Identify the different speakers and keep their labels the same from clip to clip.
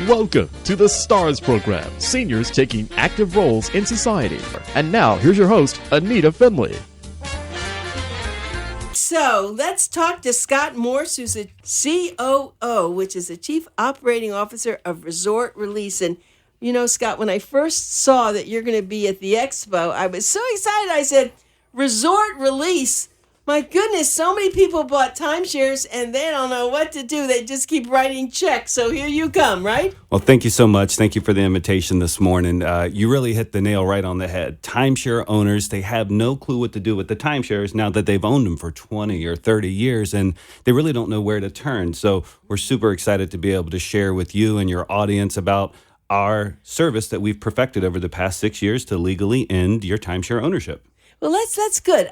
Speaker 1: Welcome to the STARS program, seniors taking active roles in society. And now, here's your host, ANITA FINLEY.
Speaker 2: So let's talk to Scott Morse, who's a COO, which is the Chief Operating Officer of Resort Release. And you know, Scott, when I first saw that you're going to be at the expo, I was so excited. I said, Resort Release. My goodness, so many people bought timeshares and they don't know what to do. They just keep writing checks. So here you come, right?
Speaker 3: Well, thank you so much. Thank you for the invitation this morning. You really hit the nail right on the head. Timeshare owners, they have no clue what to do with the timeshares now that they've owned them for 20 or 30 years, and they really don't know where to turn. So we're super excited to be able to share with you and your audience about our service that we've perfected over the past 6 years to legally end your timeshare ownership.
Speaker 2: Well, that's good.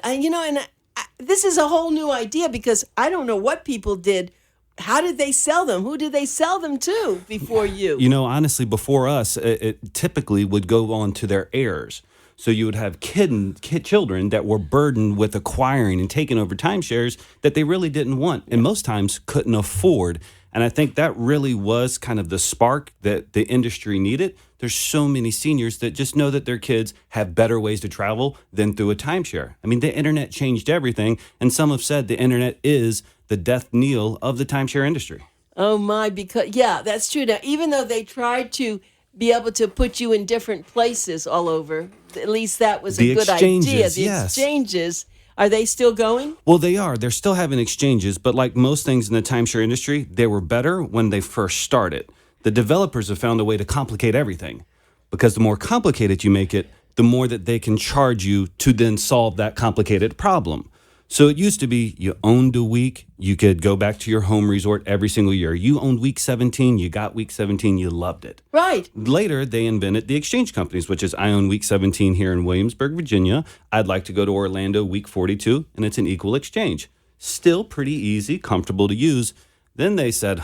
Speaker 2: This is a whole new idea because I don't know what people did. How did they sell them? Who did they sell them to before you?
Speaker 3: You know, honestly, before us, it typically would go on to their heirs. So you would have children that were burdened with acquiring and taking over timeshares that they really didn't want and most times couldn't afford. And I think that really was kind of the spark that the industry needed. There's so many seniors that just know that their kids have better ways to travel than through a timeshare. I mean, the internet changed everything, and some have said the internet is the death knell of the timeshare industry.
Speaker 2: Oh my, yeah, that's true. Now, even though they tried to be able to put you in different places all over, at least that was a good idea. The exchanges. Are they still going?
Speaker 3: Well, they are. They're still having exchanges, but like most things in the timeshare industry, they were better when they first started. The developers have found a way to complicate everything because the more complicated you make it, the more that they can charge you to then solve that complicated problem. So it used to be you owned a week, you could go back to your home resort every single year. You owned week 17, you got week 17, you loved it.
Speaker 2: Right.
Speaker 3: Later, they invented the exchange companies, which is I own week 17 here in Williamsburg, Virginia. I'd like to go to Orlando week 42, and it's an equal exchange. Still pretty easy, comfortable to use. Then they said,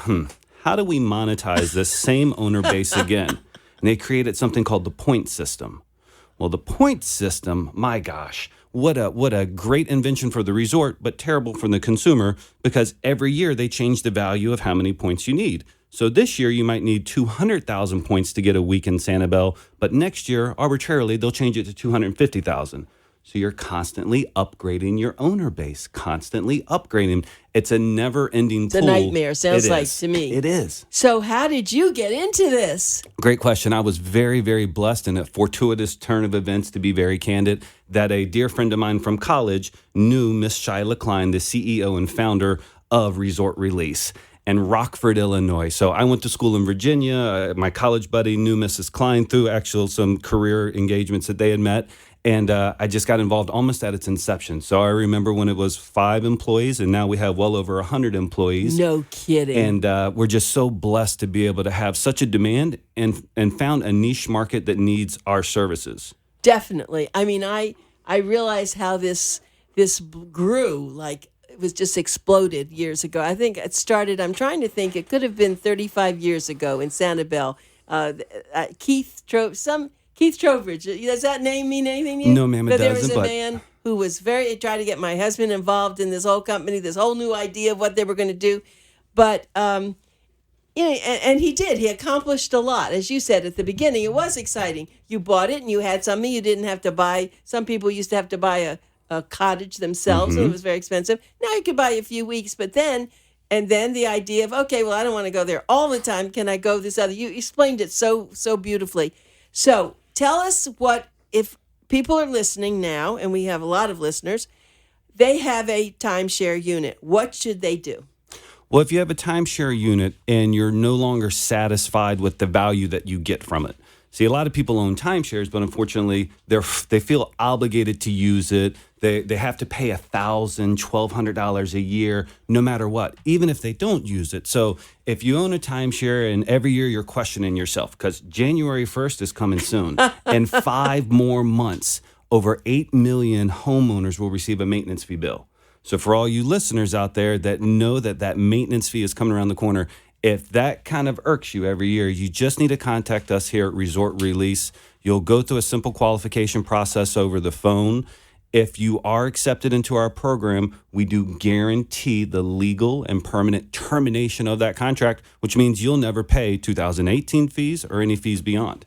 Speaker 3: how do we monetize this same owner base again? And they created something called the point system. Well, the point system, my gosh, what a great invention for the resort, but terrible for the consumer because every year they change the value of how many points you need. So this year you might need 200,000 points to get a week in Sanibel, but next year, arbitrarily, they'll change it to 250,000. So you're constantly upgrading your owner base, constantly upgrading. It's a never-ending pool.
Speaker 2: It's a nightmare, sounds like to me.
Speaker 3: It is.
Speaker 2: So how did you get into this?
Speaker 3: Great question. I was very, very blessed in a fortuitous turn of events, to be very candid, that a dear friend of mine from college knew Miss Shyla Klein, the CEO and founder of Resort Release in Rockford, Illinois. So I went to school in Virginia. My college buddy knew Mrs. Klein through actual some career engagements that they had met. And I just got involved almost at its inception. So I remember when it was 5 employees, and now we have well over 100 employees.
Speaker 2: No kidding.
Speaker 3: And we're just so blessed to be able to have such a demand and found a niche market that needs our services.
Speaker 2: Definitely. I mean, I realize how this grew, like it was just exploded years ago. I think it started, I'm trying to think, it could have been 35 years ago in Sanibel. Keith Trowbridge. Does that name mean anything to you?
Speaker 3: No, ma'am, it doesn't.
Speaker 2: There was a man who was tried to get my husband involved in this whole company, this whole new idea of what they were going to do. But, and he did. He accomplished a lot. As you said at the beginning, it was exciting. You bought it and you had something you didn't have to buy. Some people used to have to buy a cottage themselves, and it was very expensive. Now you could buy a few weeks, but then the idea of, okay, well, I don't want to go there all the time. Can I go this other? You explained it so beautifully. So tell us if people are listening now, and we have a lot of listeners, they have a timeshare unit. What should they do?
Speaker 3: Well, if you have a timeshare unit and you're no longer satisfied with the value that you get from it. See, a lot of people own timeshares, but unfortunately, they feel obligated to use it. They have to pay $1,000, $1,200 a year, no matter what, even if they don't use it. So if you own a timeshare and every year you're questioning yourself, because January 1st is coming soon, in 5 more months, over 8 million homeowners will receive a maintenance fee bill. So for all you listeners out there that know that maintenance fee is coming around the corner, if that kind of irks you every year, you just need to contact us here at Resort Release. You'll go through a simple qualification process over the phone, If you are accepted into our program, we do guarantee the legal and permanent termination of that contract, which means you'll never pay 2018 fees or any fees beyond.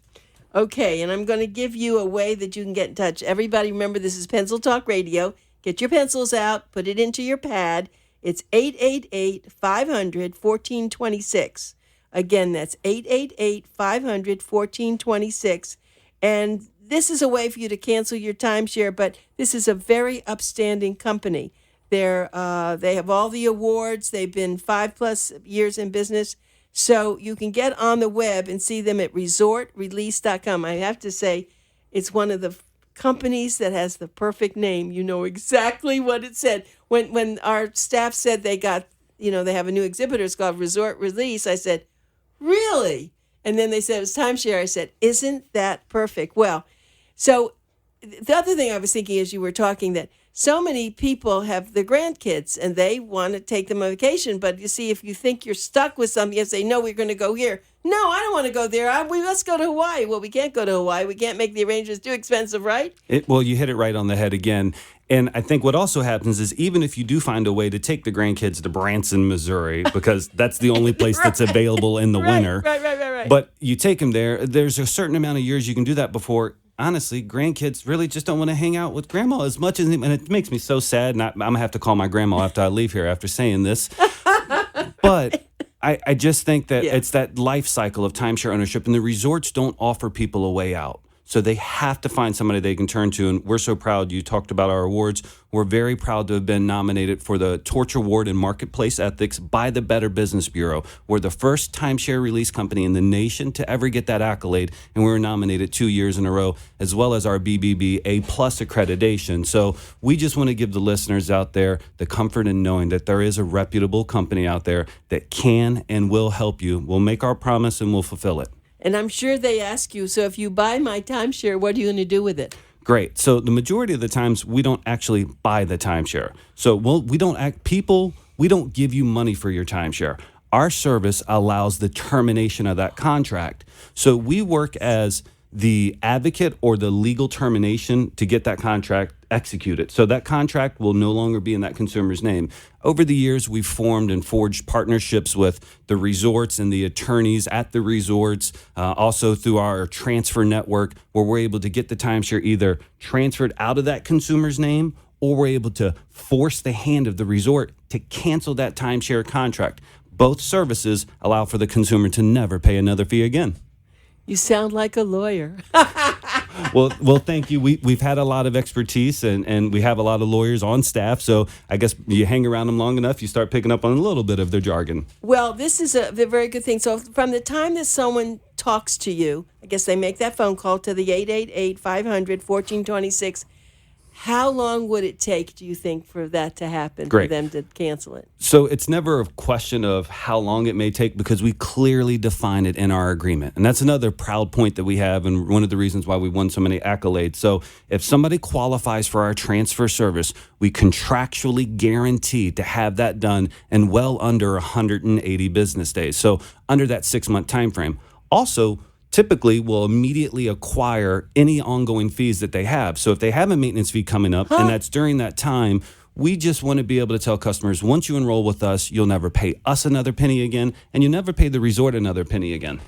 Speaker 2: Okay, and I'm going to give you a way that you can get in touch. Everybody remember, this is Pencil Talk Radio. Get your pencils out, put it into your pad. It's 888-500-1426. Again, that's 888-500-1426. And this is a way for you to cancel your timeshare, but this is a very upstanding company. They have all the awards. They've been 5+ years in business. So you can get on the web and see them at resortrelease.com. I have to say, it's one of the companies that has the perfect name. You know exactly what it said. When our staff said they got, they have a new exhibitor, it's called Resort Release, I said, really? And then they said it was timeshare. I said, isn't that perfect? Well, so the other thing I was thinking as you were talking, that so many people have their grandkids and they want to take them on vacation. But you see, if you think you're stuck with something, you say, no, we're going to go here. No, I don't want to go there. Let's go to Hawaii. Well, we can't go to Hawaii. We can't make the arrangements too expensive, right?
Speaker 3: Well, you hit it right on the head again. And I think what also happens is, even if you do find a way to take the grandkids to Branson, Missouri, because that's the only place that's available in the winter.
Speaker 2: Right.
Speaker 3: But you take them there, there's a certain amount of years you can do that before. Honestly, grandkids really just don't want to hang out with grandma as much as, and it makes me so sad. And I'm going to have to call my grandma after I leave here after saying this. But I just think that it's that life cycle of timeshare ownership, and the resorts don't offer people a way out. So they have to find somebody they can turn to. And we're so proud. You talked about our awards. We're very proud to have been nominated for the Torch Award in Marketplace Ethics by the Better Business Bureau. We're the first timeshare release company in the nation to ever get that accolade. And we were nominated 2 years in a row, as well as our BBB A+ accreditation. So we just want to give the listeners out there the comfort in knowing that there is a reputable company out there that can and will help you. We'll make our promise and we'll fulfill it.
Speaker 2: And I'm sure they ask you, so if you buy my timeshare, what are you going to do with it?
Speaker 3: Great. So the majority of the times, we don't actually buy the timeshare. So we don't give you money for your timeshare. Our service allows the termination of that contract. So we work as the advocate or the legal termination to get that contract executed. So that contract will no longer be in that consumer's name. Over the years, we've formed and forged partnerships with the resorts and the attorneys at the resorts, also through our transfer network, where we're able to get the timeshare either transferred out of that consumer's name, or we're able to force the hand of the resort to cancel that timeshare contract. Both services allow for the consumer to never pay another fee again.
Speaker 2: You sound like a lawyer.
Speaker 3: Well, thank you. We've had a lot of expertise, and we have a lot of lawyers on staff. So I guess you hang around them long enough, you start picking up on a little bit of their jargon.
Speaker 2: Well, this is a very good thing. So from the time that someone talks to you, I guess they make that phone call to the 888-500-1426. How long would it take, do you think, for that to happen, for them to cancel it?
Speaker 3: So it's never a question of how long it may take, because we clearly define it in our agreement. And that's another proud point that we have, and one of the reasons why we won so many accolades. So if somebody qualifies for our transfer service, we contractually guarantee to have that done in well under 180 business days. So under that 6-month time frame. Also, typically will immediately acquire any ongoing fees that they have. So if they have a maintenance fee coming up, and that's during that time, we just want to be able to tell customers, once you enroll with us, you'll never pay us another penny again, and you'll never pay the resort another penny again.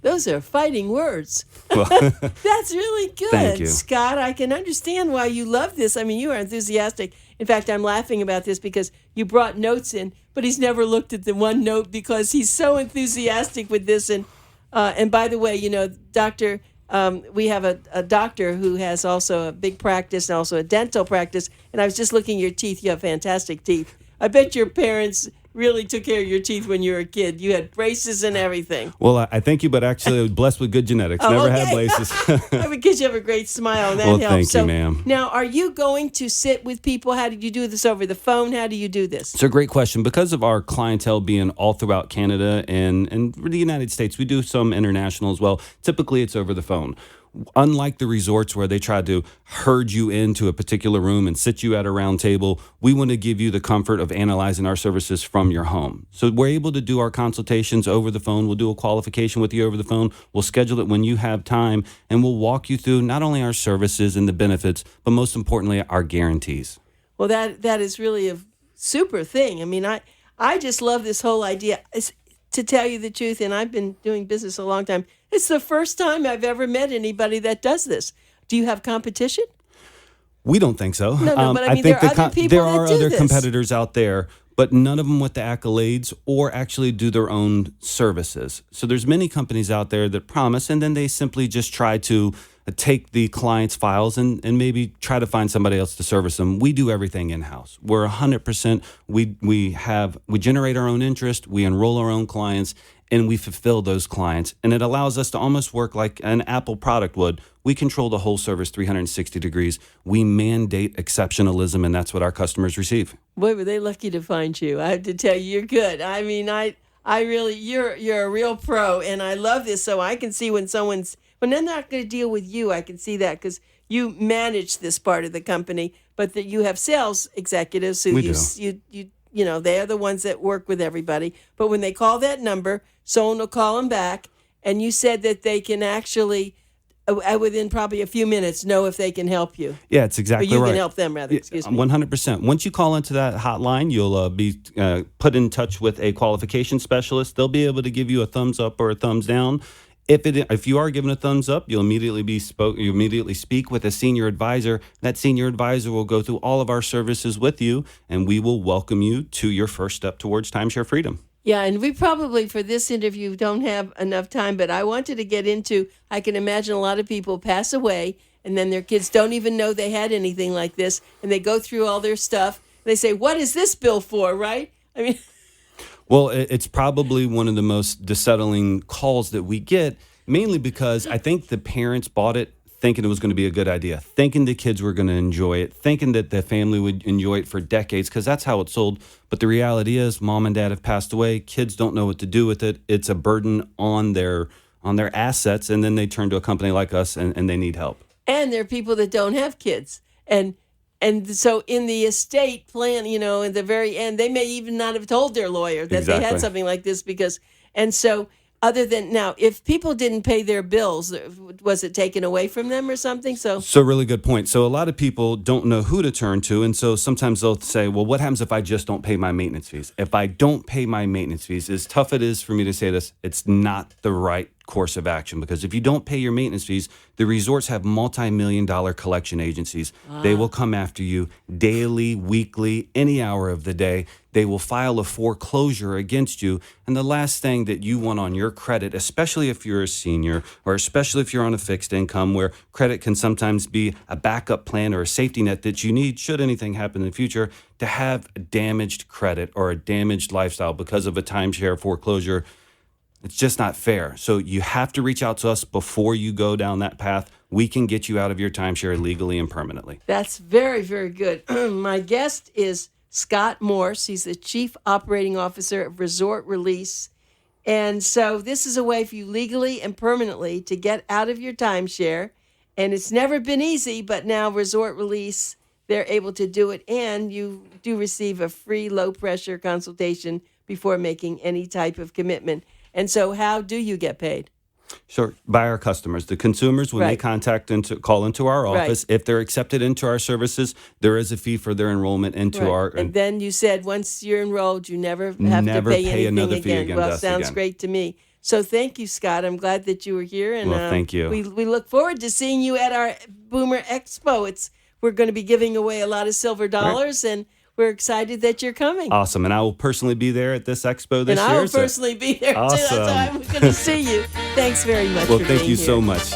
Speaker 2: Those are fighting words.
Speaker 3: Well,
Speaker 2: that's really good.
Speaker 3: Thank you.
Speaker 2: Scott, I can understand why you love this. I mean, you are enthusiastic. In fact, I'm laughing about this because you brought notes in, but he's never looked at the one note because he's so enthusiastic with this. And by the way, doctor, we have a doctor who has also a big practice and also a dental practice. And I was just looking at your teeth. You have fantastic teeth. I bet your parents really took care of your teeth when you were a kid. You had braces and everything.
Speaker 3: Well, I thank you, but actually I was blessed with good genetics. Never had braces.
Speaker 2: Because you have a great smile, and that helps.
Speaker 3: Thank you, ma'am.
Speaker 2: Now, are you going to sit with people? How did you do this over the phone? How do you do this?
Speaker 3: It's a great question. Because of our clientele being all throughout Canada and the United States, we do some international as well. Typically, it's over the phone. Unlike the resorts where they try to herd you into a particular room and sit you at a round table, we want to give you the comfort of analyzing our services from your home. So we're able to do our consultations over the phone. We'll do a qualification with you over the phone. We'll schedule it when you have time, and we'll walk you through not only our services and the benefits, but most importantly, our guarantees.
Speaker 2: Well, that is really a super thing. I mean, I just love this whole idea. To tell you the truth, and I've been doing business a long time, it's the first time I've ever met anybody that does this. Do you have competition?
Speaker 3: We don't think so.
Speaker 2: No, but I mean, there are other people
Speaker 3: there
Speaker 2: that
Speaker 3: are
Speaker 2: do
Speaker 3: other
Speaker 2: this.
Speaker 3: competitors out there, but none of them with the accolades or actually do their own services. So there's many companies out there that promise, and then they simply just try to take the client's files and maybe try to find somebody else to service them. We do everything in-house. We're 100%. We generate our own interest, we enroll our own clients, and we fulfill those clients. And it allows us to almost work like an Apple product would. We control the whole service 360 degrees. We mandate exceptionalism, and that's what our customers receive.
Speaker 2: Boy, were they lucky to find you. I have to tell you, you're good. I mean, I really, you're a real pro, and I love this. So I can see when they're not going to deal with you, I can see that because you manage this part of the company, but that you have sales executives who you know, they're the ones that work with everybody. But when they call that number, someone will call them back, and you said that they can actually, within probably a few minutes, know if they can help you.
Speaker 3: Yeah, it's exactly right.
Speaker 2: Or you can help them, rather. Excuse me.
Speaker 3: 100%. Once you call into that hotline, you'll be put in touch with a qualification specialist. They'll be able to give you a thumbs up or a thumbs down. If you are given a thumbs up, you'll immediately speak with a senior advisor. That senior advisor will go through all of our services with you, and we will welcome you to your first step towards timeshare freedom.
Speaker 2: Yeah, and we probably, for this interview, don't have enough time, but I wanted to get into, I can imagine a lot of people pass away, and then their kids don't even know they had anything like this, and they go through all their stuff, and they say, what is this bill for, right? I mean...
Speaker 3: Well, it's probably one of the most unsettling calls that we get, mainly because I think the parents bought it thinking it was going to be a good idea, thinking the kids were going to enjoy it, thinking that the family would enjoy it for decades, because that's how it's sold. But the reality is mom and dad have passed away. Kids don't know what to do with it. It's a burden on their assets, and then they turn to a company like us, and they need help.
Speaker 2: And there are people that don't have kids. And so in the estate plan, you know, in the very end, they may even not have told their lawyer that they had something like this and so other than now, if people didn't pay their bills, was it taken away from them or something? So
Speaker 3: really good point. So a lot of people don't know who to turn to. And so sometimes they'll say, well, what happens if I just don't pay my maintenance fees? If I don't pay my maintenance fees, as tough it is for me to say this, it's not the right course of action, because if you don't pay your maintenance fees, the resorts have multi-million-dollar collection agencies. They will come after you daily, weekly, any hour of the day. They will file a foreclosure against you. And the last thing that you want on your credit, especially if you're a senior or especially if you're on a fixed income, where credit can sometimes be a backup plan or a safety net that you need should anything happen in the future, to have a damaged credit or a damaged lifestyle because of a timeshare foreclosure, it's just not fair. So you have to reach out to us before you go down that path. We can get you out of your timeshare legally and permanently.
Speaker 2: That's very, very good. My guest is Scott Morse. He's the Chief Operating Officer of Resort Release. And so this is a way for you legally and permanently to get out of your timeshare. And it's never been easy, but now Resort Release, they're able to do it. And you do receive a free low-pressure consultation before making any type of commitment. And so how do you get paid?
Speaker 3: Sure, by our customers. The consumers, when they call into our office, if they're accepted into our services, there is a fee for their enrollment into our...
Speaker 2: And then you said once you're enrolled, you never have to pay anything
Speaker 3: another fee
Speaker 2: again. Well, sounds great to me. So thank you, Scott. I'm glad that you were here. And
Speaker 3: thank you.
Speaker 2: We look forward to seeing you at our Boomer Expo. We're going to be giving away a lot of silver dollars, and we're excited that you're coming.
Speaker 3: Awesome. And I will personally be there at this expo this year.
Speaker 2: And I will personally be there, too. That's why I'm going to see you. Thanks very much for being here.
Speaker 3: Well, thank you so much.